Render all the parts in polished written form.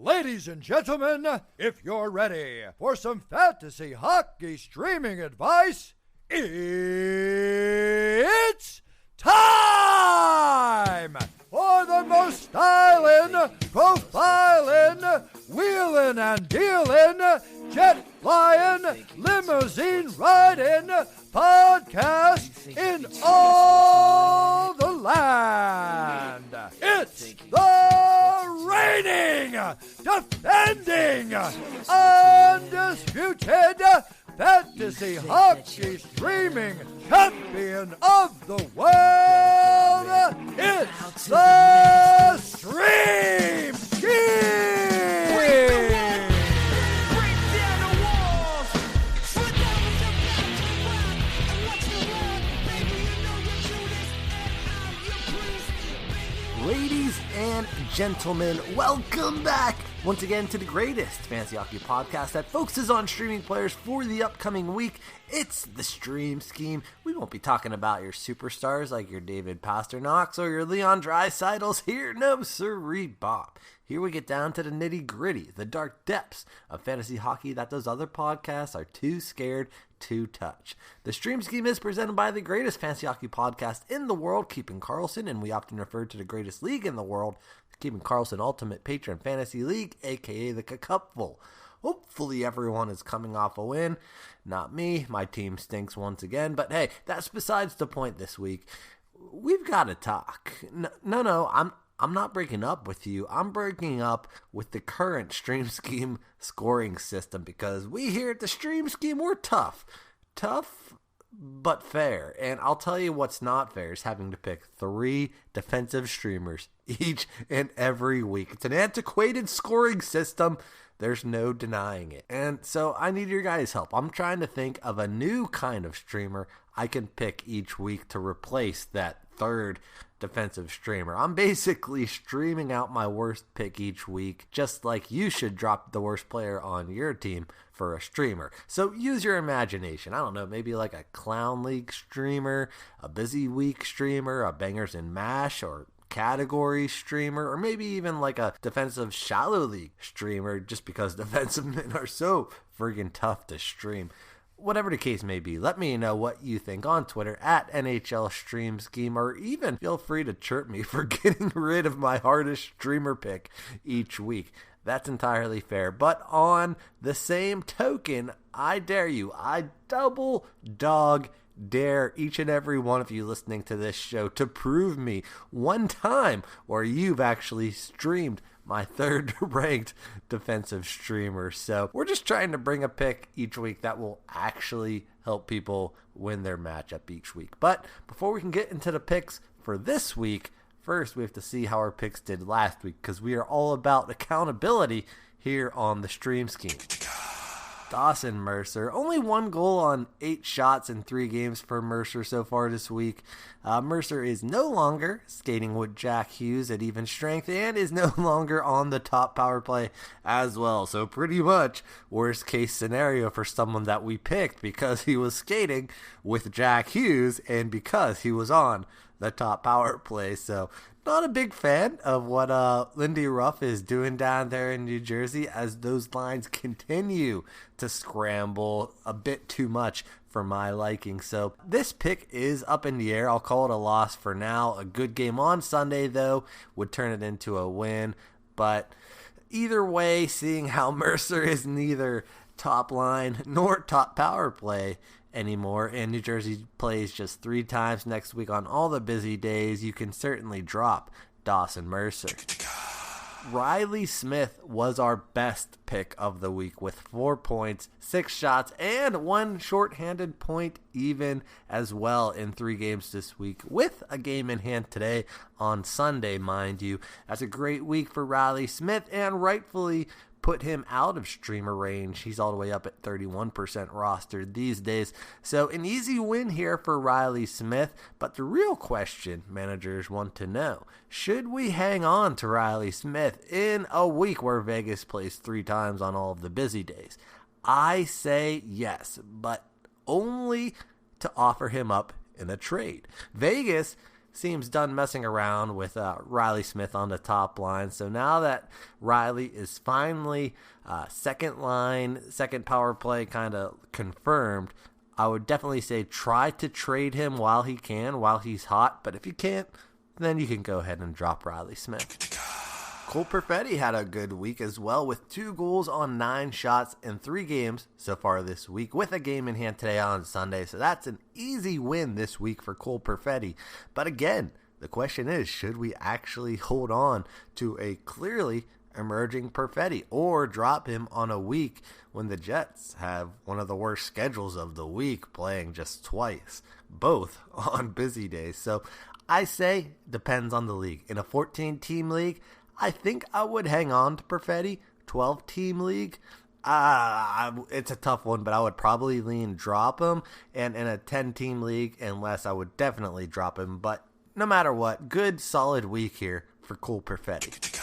Ladies and gentlemen, if you're ready for some fantasy hockey streaming advice, it's time for the most styling, profiling, wheeling and dealing, jet flying, limousine riding podcast in all the land. It's the reigning, defending, undisputed fantasy hockey streaming champion of the world. It's the Stream Scheme. Ladies and gentlemen, welcome back once again to the greatest fantasy hockey podcast that focuses on streaming players for the upcoming week. It's the Stream Scheme. We won't be talking about your superstars like your David Pasternaks or your Leon Draisaitl's here. No, sirree, Bob. Here we get down to the nitty-gritty, the dark depths of fantasy hockey that those other podcasts are too scared to touch. The Stream Scheme is presented by the greatest fantasy hockey podcast in the world, Keeping Karlsson, and we often refer to the greatest league in the world, the Keeping Karlsson Ultimate Patron Fantasy League, aka the Cupful. Hopefully everyone is coming off a win. Not me. My team stinks once again. But hey, that's besides the point this week. We've got to talk. No, I'm not breaking up with you. I'm breaking up with the current Stream Scheme scoring system because we here at the Stream Scheme, we're tough. Tough, but fair. And I'll tell you what's not fair is having to pick 3 defensive streamers each and every week. It's an antiquated scoring system. There's no denying it. And so I need your guys' help. I'm trying to think of a new kind of streamer I can pick each week to replace that third defensive streamer. I'm basically streaming out my worst pick each week, just like you should drop the worst player on your team for a streamer. So use your imagination. I don't know, maybe like a Clown League streamer, a Busy Week streamer, a Bangers and Mash, or category streamer, or maybe even like a defensive shallow league streamer, just because defensive men are so friggin' tough to stream. Whatever the case may be, let me know what you think on Twitter at NHL Stream Scheme, or even feel free to chirp me for getting rid of my hardest streamer pick each week. That's entirely fair. But on the same token, I dare you, I double dog dare each and every one of you listening to this show to prove me one time where you've actually streamed my third ranked defensive streamer. So we're just trying to bring a pick each week that will actually help people win their matchup each week. But before we can get into the picks for this week, first we have to see how our picks did last week, because we are all about accountability here on the Stream Scheme. Dawson Mercer, only 1 goal on 8 shots in 3 games for Mercer so far this week. Mercer is no longer skating with Jack Hughes at even strength and is no longer on the top power play as well. So pretty much worst case scenario for someone that we picked because he was skating with Jack Hughes and because he was on the top power play. So not a big fan of what Lindy Ruff is doing down there in New Jersey as those lines continue to scramble a bit too much for my liking. So this pick is up in the air. I'll call it a loss for now. A good game on Sunday, though, would turn it into a win. But either way, seeing how Mercer is neither top line nor top power play anymore, and New Jersey plays just 3 times next week on all the busy days, you can certainly drop Dawson Mercer. Riley Smith was our best pick of the week with 4 points, 6 shots, and 1 shorthanded point even as well in 3 games this week, with a game in hand today on Sunday, mind you. That's a great week for Riley Smith, and rightfully put him out of streamer range. He's all the way up at 31% rostered these days. So an easy win here for Riley Smith. But the real question managers want to know, should we hang on to Riley Smith in a week where Vegas plays 3 times on all of the busy days? I say yes, but only to offer him up in a trade. Vegas seems done messing around with Riley Smith on the top line. So now that Riley is finally second line, second power play kind of confirmed, I would definitely say try to trade him while he can, while he's hot. But if you can't, then you can go ahead and drop Riley Smith. Cole Perfetti had a good week as well, with 2 goals on 9 shots in 3 games so far this week, with a game in hand today on Sunday. So that's an easy win this week for Cole Perfetti. But again, the question is, should we actually hold on to a clearly emerging Perfetti or drop him on a week when the Jets have one of the worst schedules of the week, playing just twice, both on busy days? So I say depends on the league. In a 14-team league, I think I would hang on to Perfetti. 12-team league, it's a tough one, but I would probably lean drop him. And in a 10-team league, unless, I would definitely drop him. But no matter what, good solid week here for Cole Perfetti.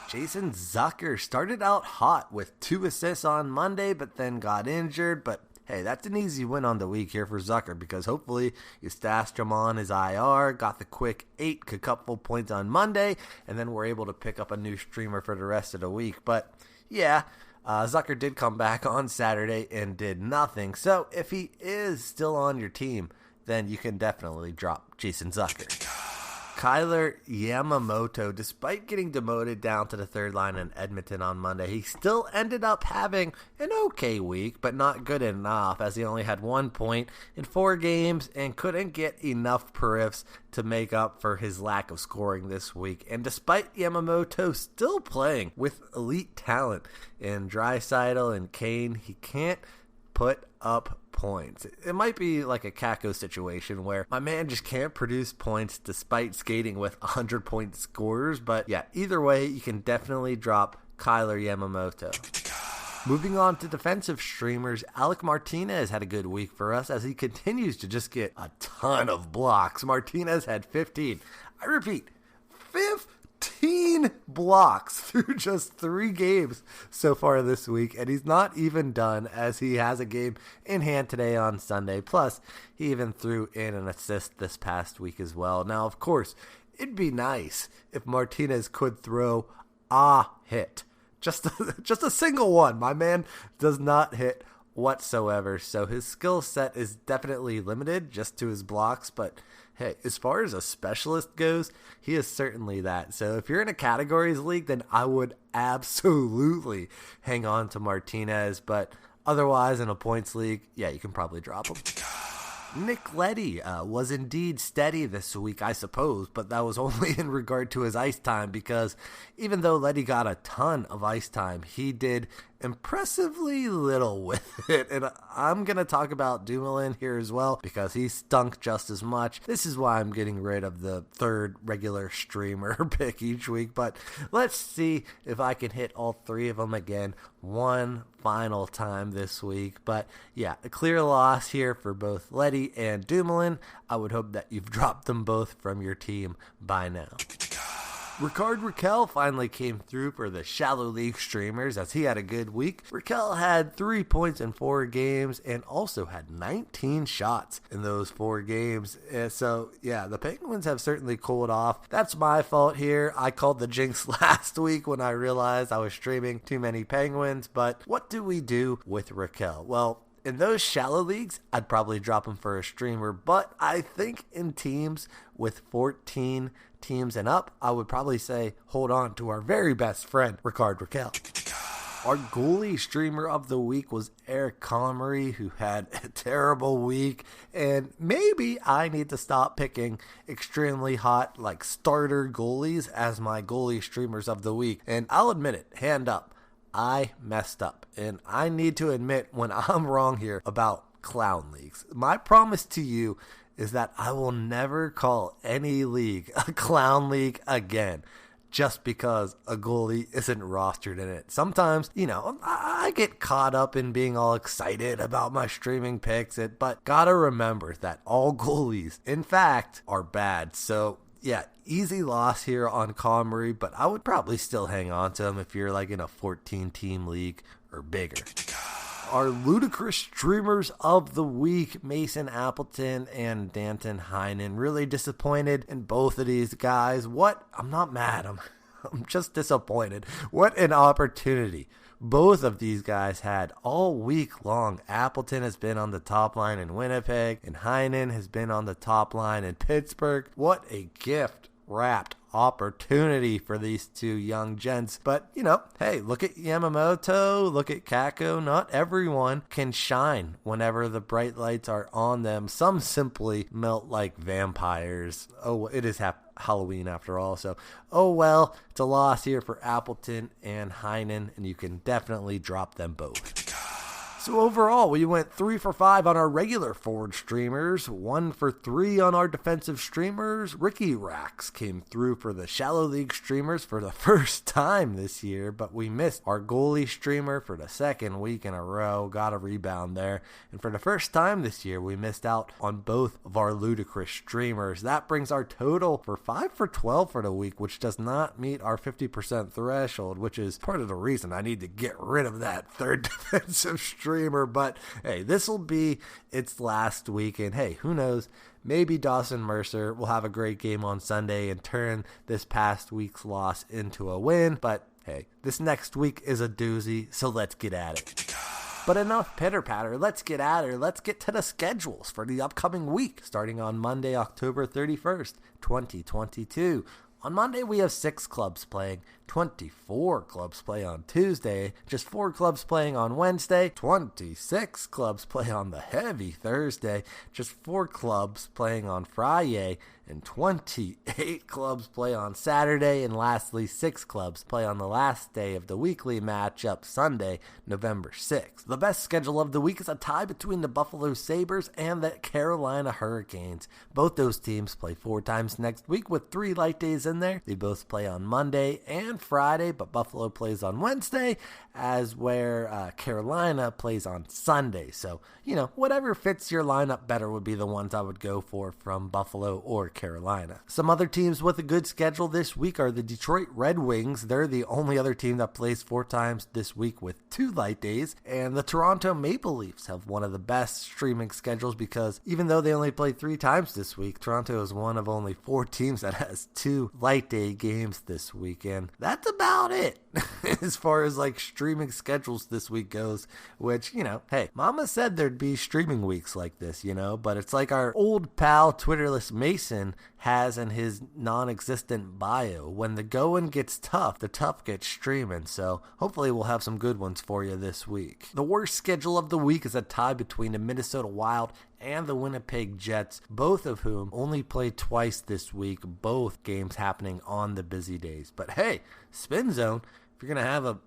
Jason Zucker started out hot with 2 assists on Monday, but then got injured. But hey, that's an easy win on the week here for Zucker, because hopefully you stashed him on his IR, got the quick 8 cupful points on Monday, and then we're able to pick up a new streamer for the rest of the week. But yeah, Zucker did come back on Saturday and did nothing. So if he is still on your team, then you can definitely drop Jason Zucker. Kailer Yamamoto, despite getting demoted down to the third line in Edmonton on Monday, he still ended up having an okay week, but not good enough, as he only had 1 point in 4 games and couldn't get enough periffs to make up for his lack of scoring this week. And despite Yamamoto still playing with elite talent in Draisaitl and Kane, he can't put up points. It might be like a Kako situation where my man just can't produce points despite skating with 100-point scorers. But yeah, either way, you can definitely drop Kailer Yamamoto. Moving on to defensive streamers, Alec Martinez had a good week for us as he continues to just get a ton of blocks. Martinez had 15. I repeat, 15 blocks through just 3 games so far this week, and he's not even done, as he has a game in hand today on Sunday. Plus, he even threw in an assist this past week as well. Now, of course, it'd be nice if Martinez could throw a hit. Just a single one. My man does not hit whatsoever, so his skill set is definitely limited just to his blocks. But hey, as far as a specialist goes, he is certainly that. So if you're in a categories league, then I would absolutely hang on to Martinez. But otherwise, in a points league, yeah, you can probably drop him. Nick Leddy was indeed steady this week, I suppose, but that was only in regard to his ice time, because even though Leddy got a ton of ice time, he did impressively little with it. And I'm going to talk about Dumoulin here as well, because he stunk just as much. This is why I'm getting rid of the third regular streamer pick each week. But let's see if I can hit all 3 of them again one final time this week. But yeah, a clear loss here for both Leddy and Dumoulin. I would hope that you've dropped them both from your team by now. Rickard Rakell finally came through for the shallow league streamers, as he had a good week. Rakell had 3 points in 4 games and also had 19 shots in those 4 games. So yeah, the Penguins have certainly cooled off. That's my fault here. I called the jinx last week when I realized I was streaming too many Penguins. But what do we do with Rakell? Well, in those shallow leagues, I'd probably drop him for a streamer. But I think in teams with 14 teams and up, I would probably say hold on to our very best friend, Rickard Rakell. Our goalie streamer of the week was Eric Comrie, who had a terrible week. And maybe I need to stop picking extremely hot, like, starter goalies as my goalie streamers of the week. And I'll admit it, hand up, I messed up. And I need to admit when I'm wrong here about clown leagues. My promise to you is that I will never call any league a clown league again, just because a goalie isn't rostered in it. Sometimes, I get caught up in being all excited about my streaming picks, but gotta remember that all goalies, in fact, are bad. So yeah, easy loss here on Comrie, but I would probably still hang on to him if you're like in a 14-team league or bigger. our ludicrous streamers of the week, Mason Appleton and Danton Heinen. Really disappointed in both of these guys. I'm not mad. I'm just disappointed. What an opportunity both of these guys had all week long. Appleton has been on the top line in Winnipeg, and Heinen has been on the top line in Pittsburgh. What a gift-wrapped opportunity for these two young gents. But, hey, look at Yamamoto, look at Kakko. Not everyone can shine whenever the bright lights are on them. Some simply melt like vampires. Oh, it is Halloween after all. So, well, it's a loss here for Appleton and Heinen, and you can definitely drop them both. So overall, we went 3 for 5 on our regular forward streamers, 1 for 3 on our defensive streamers. Ricky Rax came through for the shallow league streamers for the first time this year, but we missed our goalie streamer for the second week in a row. Got a rebound there. And for the first time this year, we missed out on both of our ludicrous streamers. That brings our total for 5 for 12 for the week, which does not meet our 50% threshold, which is part of the reason I need to get rid of that third defensive streamer. But hey, this will be its last week, and hey, who knows, maybe Dawson Mercer will have a great game on Sunday and turn this past week's loss into a win. But hey, this next week is a doozy, so let's get at it. But enough pitter-patter, let's get at her. Let's get to the schedules for the upcoming week, starting on Monday, October 31st, 2022. On Monday, we have 6 clubs playing, 24 clubs play on Tuesday, just 4 clubs playing on Wednesday, 26 clubs play on the heavy Thursday, just 4 clubs playing on Friday, and 28 clubs play on Saturday, and lastly, 6 clubs play on the last day of the weekly matchup, Sunday, November 6th. The best schedule of the week is a tie between the Buffalo Sabres and the Carolina Hurricanes. Both those teams play 4 times next week with 3 light days in there. They both play on Monday and Friday, but Buffalo plays on Wednesday, as where Carolina plays on Sunday. So, whatever fits your lineup better would be the ones I would go for from Buffalo or Carolina. Some other teams with a good schedule this week are the Detroit Red Wings. They're the only other team that plays 4 times this week with 2 light days. And the Toronto Maple Leafs have one of the best streaming schedules because even though they only play 3 times this week, Toronto is one of only 4 teams that has 2 light day games this weekend. That's about it as far as streaming schedules this week goes, which, hey, Mama said there'd be streaming weeks like this, but it's like our old pal Twitterless Mason has in his non-existent bio. When the going gets tough, the tough gets streaming, so hopefully we'll have some good ones for you this week. The worst schedule of the week is a tie between the Minnesota Wild and the Winnipeg Jets, both of whom only played twice this week, both games happening on the busy days. But hey, Spin Zone, if you're going to have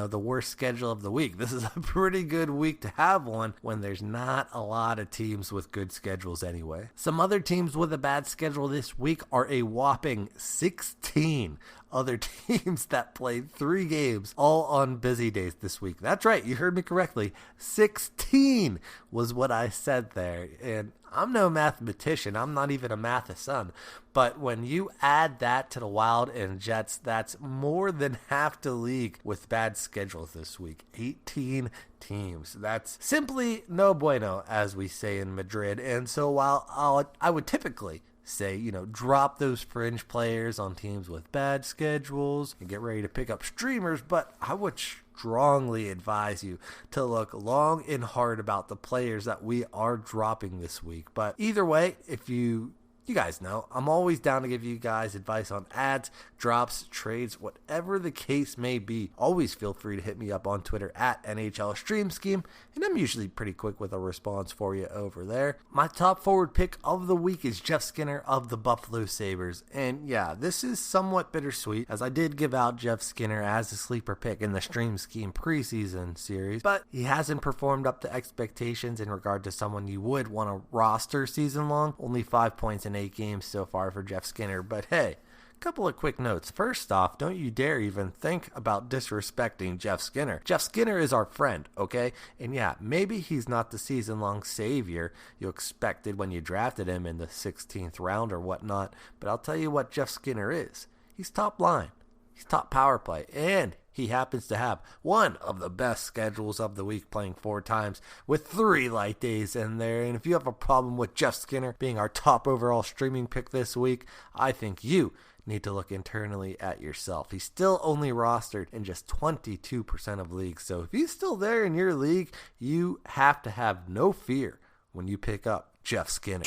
the worst schedule of the week, this is a pretty good week to have one when there's not a lot of teams with good schedules anyway. Some other teams with a bad schedule this week are a whopping 16 other teams that played 3 games all on busy days this week. That's right, you heard me correctly. 16 was what I said there. And I'm no mathematician. I'm not even a matheson. But when you add that to the Wild and Jets, that's more than half the league with bad schedules this week. 18 teams. That's simply no bueno, as we say in Madrid. And so while I would typically say, drop those fringe players on teams with bad schedules and get ready to pick up streamers, but I would strongly advise you to look long and hard about the players that we are dropping this week. But either way, if you guys know, I'm always down to give you guys advice on ads, drops, trades, whatever the case may be. Always feel free to hit me up on Twitter at NHL Stream Scheme, and I'm usually pretty quick with a response for you over there. My top forward pick of the week is Jeff Skinner of the Buffalo Sabres. And yeah, this is somewhat bittersweet, as I did give out Jeff Skinner as a sleeper pick in the Stream Scheme preseason series, but he hasn't performed up to expectations in regard to someone you would want to roster season long. Only 5 points in 8 games so far for Jeff Skinner, but hey, couple of quick notes. First off, don't you dare even think about disrespecting Jeff Skinner. Jeff Skinner is our friend, okay? And yeah, maybe he's not the season-long savior you expected when you drafted him in the 16th round or whatnot, but I'll tell you what Jeff Skinner is. He's top line. He's top power play, and he happens to have one of the best schedules of the week, playing 4 times with 3 light days in there. And if you have a problem with Jeff Skinner being our top overall streaming pick this week, I think you need to look internally at yourself. He's still only rostered in just 22% of leagues. So if he's still there in your league, you have to have no fear when you pick up Jeff Skinner.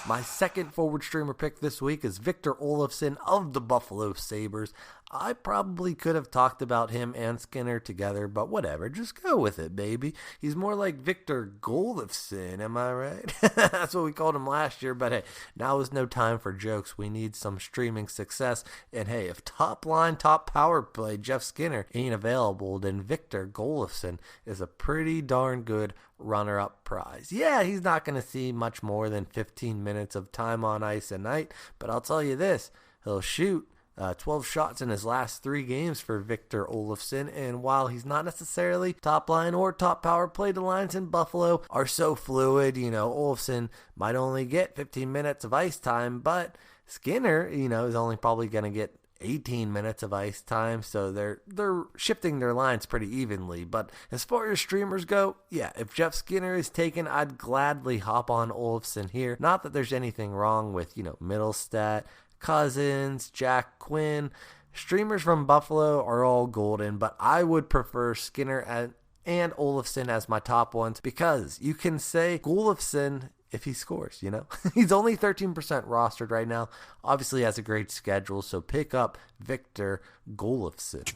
My second forward streamer pick this week is Victor Olofsson of the Buffalo Sabres. I probably could have talked about him and Skinner together, but whatever, just go with it, baby. He's more like Victor Golofsson, am I right? That's what we called him last year, but hey, now is no time for jokes. We need some streaming success, and hey, if top line, top power play Jeff Skinner ain't available, then Victor Golofsson is a pretty darn good runner-up prize. Yeah, he's not going to see much more than 15 minutes of time on ice a night, but I'll tell you this, he'll shoot 12 shots in his last 3 games for Victor Olofsson, and while he's not necessarily top line or top power play, the lines in Buffalo are so fluid. Olofsson might only get 15 minutes of ice time, but Skinner, is only probably going to get 18 minutes of ice time, so they're shifting their lines pretty evenly. But as far as streamers go, yeah, if Jeff Skinner is taken, I'd gladly hop on Olofsson here. Not that there's anything wrong with, Middlestat, Cousins, Jack Quinn. Streamers from Buffalo are all golden, but I would prefer Skinner and Olofsson as my top ones, because you can say Olofsson if he scores, He's only 13% rostered right now. Obviously has a great schedule, so pick up Victor Golofsson.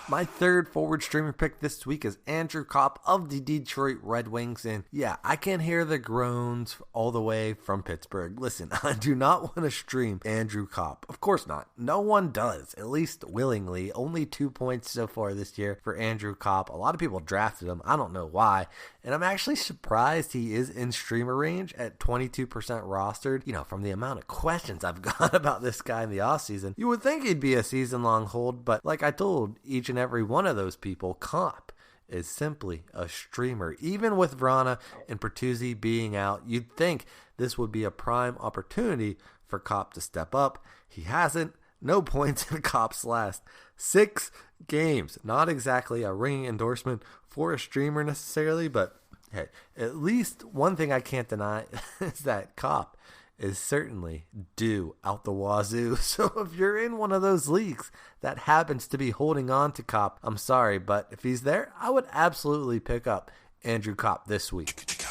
My third forward streamer pick this week is Andrew Copp of the Detroit Red Wings. And yeah, I can hear the groans all the way from Pittsburgh. Listen, I do not want to stream Andrew Copp. Of course not. No one does, at least willingly. Only 2 points so far this year for Andrew Copp. A lot of people drafted him. I don't know why. And I'm actually surprised he is in streamer range at 22% rostered. From the amount of questions I've got about this guy in the offseason, you would think he'd be a season-long hold. But like I told each and every one of those people, Copp is simply a streamer. Even with Vrana and Bertuzzi being out, you'd think this would be a prime opportunity for Copp to step up. He hasn't. No points in Copp's last 6 games. Not exactly a ringing endorsement for a streamer necessarily, but hey, at least one thing I can't deny is that Copp is certainly due out the wazoo. So if you're in one of those leagues that happens to be holding on to Copp, I'm sorry, but if he's there, I would absolutely pick up Andrew Copp this week.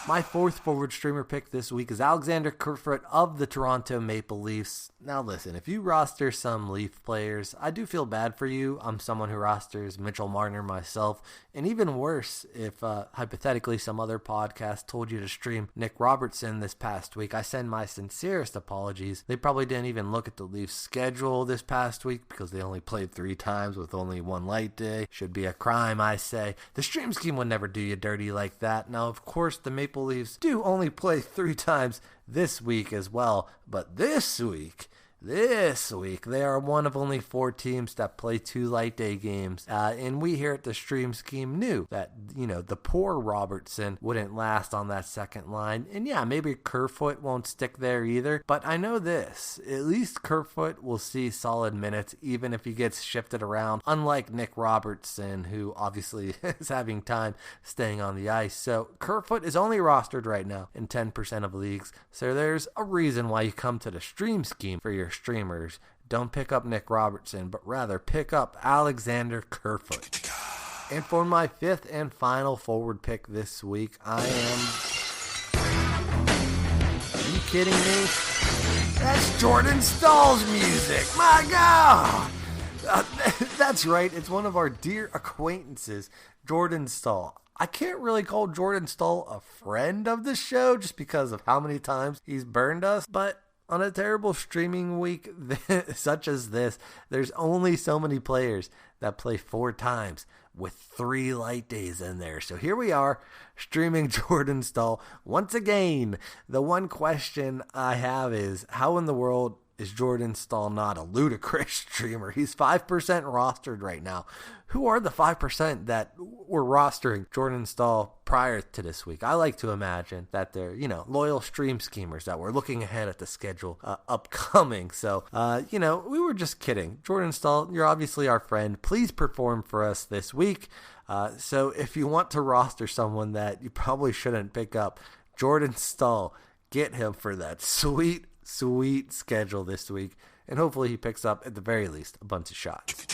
My fourth forward streamer pick this week is Alexander Kerfoot of the Toronto Maple Leafs. Now listen, if you roster some Leaf players, I do feel bad for you. I'm someone who rosters Mitchell Marner myself, and even worse, if hypothetically some other podcast told you to stream Nick Robertson this past week, I send my sincerest apologies. They probably didn't even look at the Leafs schedule this past week because they only played 3 times with only 1 light day. Should be a crime, I say. The stream scheme would never do you dirty like that. Now, of course, the Maple Leafs do only play 3 times this week as well, but this week, they are one of only 4 teams that play 2 light day games. And we here at the Stream Scheme knew that, the poor Robertson wouldn't last on that second line. And yeah, maybe Kerfoot won't stick there either. But I know this, at least Kerfoot will see solid minutes, even if he gets shifted around, unlike Nick Robertson, who obviously is having time staying on the ice. So Kerfoot is only rostered right now in 10% of leagues. So there's a reason why you come to the Stream Scheme for your streamers. Don't pick up Nick Robertson, but rather pick up Alexander Kerfoot. And for my 5th and final forward pick this week, I am... Are you kidding me? That's Jordan Stahl's music! My God! That's right, it's one of our dear acquaintances, Jordan Stahl. I can't really call Jordan Stahl a friend of the show just because of how many times he's burned us, but on a terrible streaming week such as this, there's only so many players that play 4 times with 3 light days in there. So here we are, streaming Jordan Stahl. Once again, the one question I have is, how in the world is Jordan Staal not a ludicrous streamer? He's 5% rostered right now. Who are the 5% that were rostering Jordan Staal prior to this week? I like to imagine that they're, loyal stream schemers that were looking ahead at the schedule upcoming. So, we were just kidding. Jordan Staal, you're obviously our friend. Please perform for us this week. So if you want to roster someone that you probably shouldn't pick up, Jordan Staal, get him for that sweet schedule this week, and hopefully he picks up, at the very least, a bunch of shots.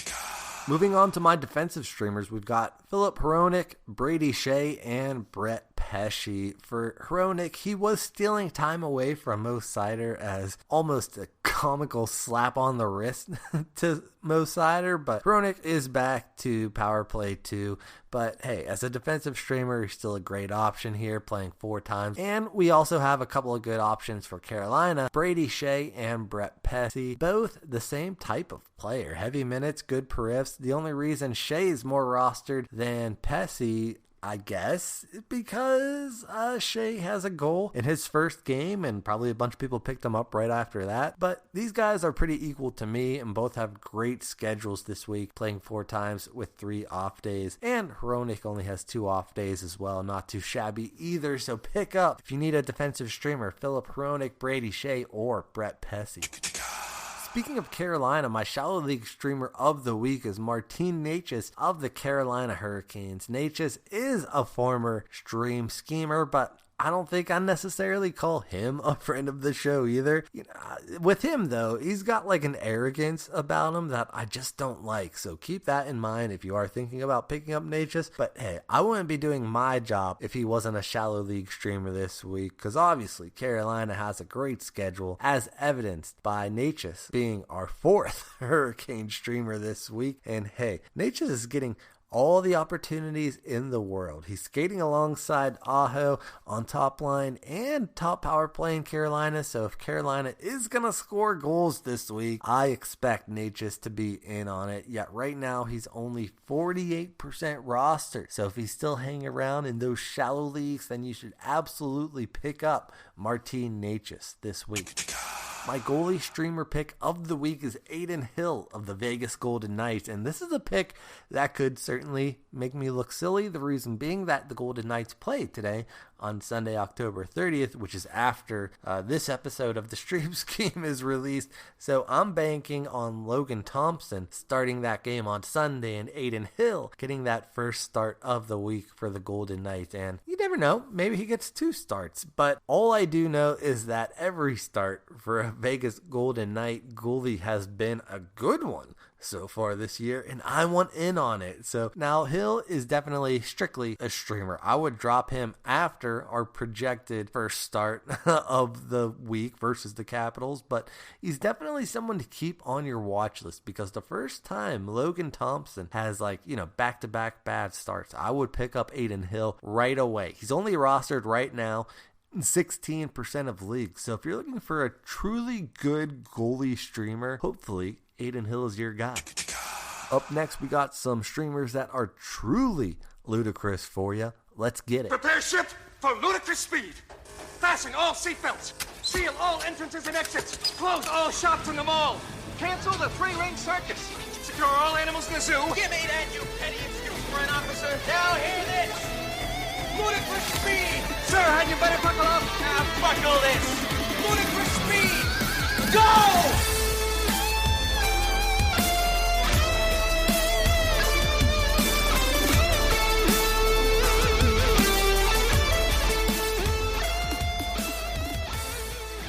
Moving on to my defensive streamers, we've got Filip Hronek, Brady Shea, and Brett Pesce. For Hronek, he was stealing time away from Mo Seider as almost a comical slap on the wrist to Mo Seider, but Hronek is back to Power Play 2. But hey, as a defensive streamer, he's still a great option here, playing 4 times. And we also have a couple of good options for Carolina, Brady Shea and Brett Pesce, both the same type of player. Heavy minutes, good periffs. The only reason Shea is more rostered than Pesce, I guess, because Shea has a goal in his first game, and probably a bunch of people picked him up right after that. But these guys are pretty equal to me, and both have great schedules this week, playing 4 times with 3 off days. And Hronek only has 2 off days as well, not too shabby either. So pick up, if you need a defensive streamer, Filip Hronek, Brady Shea, or Brett Pesce. Speaking of Carolina, my Shallow League streamer of the week is Martin Necas of the Carolina Hurricanes. Necas is a former stream schemer, but I don't think I necessarily call him a friend of the show either. With him, though, he's got like an arrogance about him that I just don't like. So keep that in mind if you are thinking about picking up Necas. But hey, I wouldn't be doing my job if he wasn't a Shallow League streamer this week, because obviously Carolina has a great schedule, as evidenced by Necas being our 4th Hurricane streamer this week. And hey, Necas is getting all the opportunities in the world. He's skating alongside Aho on top line and top power play in Carolina. So if Carolina is going to score goals this week, I expect Necas to be in on it. Yet right now he's only 48% rostered. So if he's still hanging around in those shallow leagues, then you should absolutely pick up Martin Necas this week. My goalie streamer pick of the week is Adin Hill of the Vegas Golden Knights, and this is a pick that could certainly make me look silly. The reason being that the Golden Knights play today on Sunday, October 30th, which is after this episode of the Stream Scheme is released. So I'm banking on Logan Thompson starting that game on Sunday and Adin Hill getting that first start of the week for the Golden Knights. And you never know, maybe he gets 2 starts. But all I do know is that every start for a Vegas Golden Knight goalie has been a good one so far this year, and I want in on it. So now Hill is definitely strictly a streamer. I would drop him after our projected first start of the week versus the Capitals, but he's definitely someone to keep on your watch list, because the first time Logan Thompson has back-to-back bad starts, I would pick up Adin Hill right away. He's only rostered right now 16% of leagues. So if you're looking for a truly good goalie streamer, hopefully Adin Hill is your guy. Up next, we got some streamers that are truly ludicrous for you. Let's get it. Prepare ship for ludicrous speed. Fasten all seatbelts. Seal all entrances and exits. Close all shops in the mall. Cancel the 3-ring circus. Secure all animals in the zoo. Give me that, you petty excuse for an officer. Now hear this. Ludicrous speed. Sir, had you better buckle up? Now buckle this. Ludicrous speed. Go!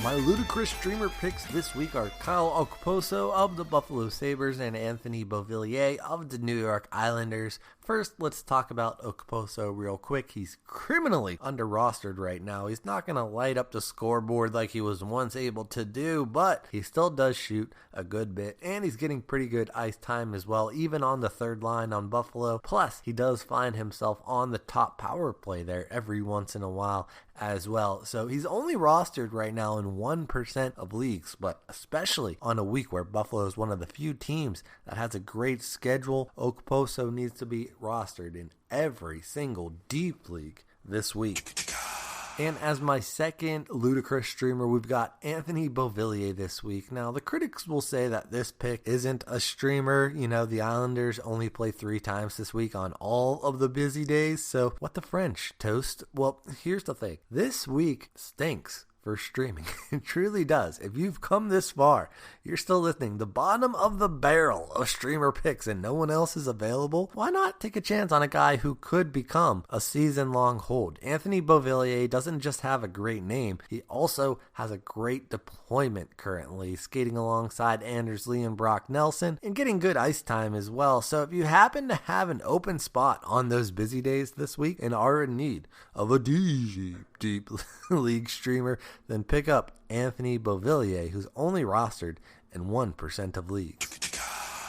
My ludicrous streamer picks this week are Kyle Okposo of the Buffalo Sabres and Anthony Beauvillier of the New York Islanders. First, let's talk about Okposo real quick. He's criminally under-rostered right now. He's not going to light up the scoreboard like he was once able to do, but he still does shoot a good bit, and he's getting pretty good ice time as well, even on the third line on Buffalo. Plus, he does find himself on the top power play there every once in a while as well. So he's only rostered right now in 1% of leagues, but especially on a week where Buffalo is one of the few teams that has a great schedule, Okposo needs to be rostered in every single deep league this week. And as my second ludicrous streamer, we've got Anthony Beauvillier this week. Now, the critics will say that this pick isn't a streamer. You know, the Islanders only play 3 times this week on all of the busy days. So what the French, toast? Well, here's the thing. This week stinks for streaming. It truly does. If you've come this far, you're still listening, the bottom of the barrel of streamer picks and no one else is available, why not take a chance on a guy who could become a season-long hold? Anthony Beauvillier doesn't just have a great name, he also has a great deployment currently, skating alongside Anders Lee and Brock Nelson and getting good ice time as well. So if you happen to have an open spot on those busy days this week and are in need of a deep league streamer, then pick up Anthony Beauvillier, who's only rostered in 1% of leagues.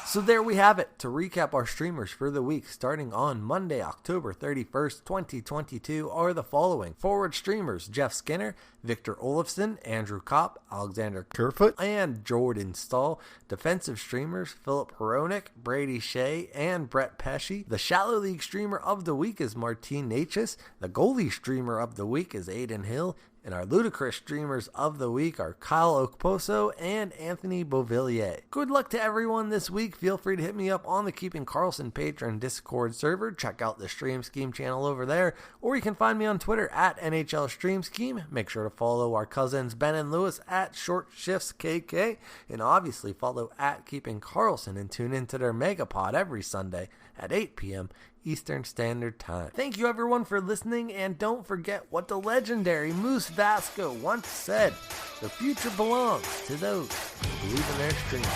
So there we have it. To recap our streamers for the week, starting on Monday, October 31st, 2022, are the following. Forward streamers, Jeff Skinner, Victor Olofsson, Andrew Kopp, Alexander Kerfoot, and Jordan Stahl. Defensive streamers, Philip Hronik, Brady Shea, and Brett Pesce. The Shallow League streamer of the week is Martin Necas. The goalie streamer of the week is Aiden Hill. And our ludicrous streamers of the week are Kyle Okposo and Anthony Beauvillier. Good luck to everyone this week. Feel free to hit me up on the Keeping Karlsson Patreon Discord server. Check out the Stream Scheme channel over there. Or you can find me on Twitter at NHL Stream Scheme. Make sure to follow our cousins Ben and Lewis at Short Shifts KK. And obviously follow at Keeping Karlsson and tune into their Megapod every Sunday at 8 p.m. Eastern Standard Time. Thank you everyone for listening, and don't forget what the legendary Moose Vasco once said: the future belongs to those who believe in their streams.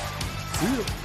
See you.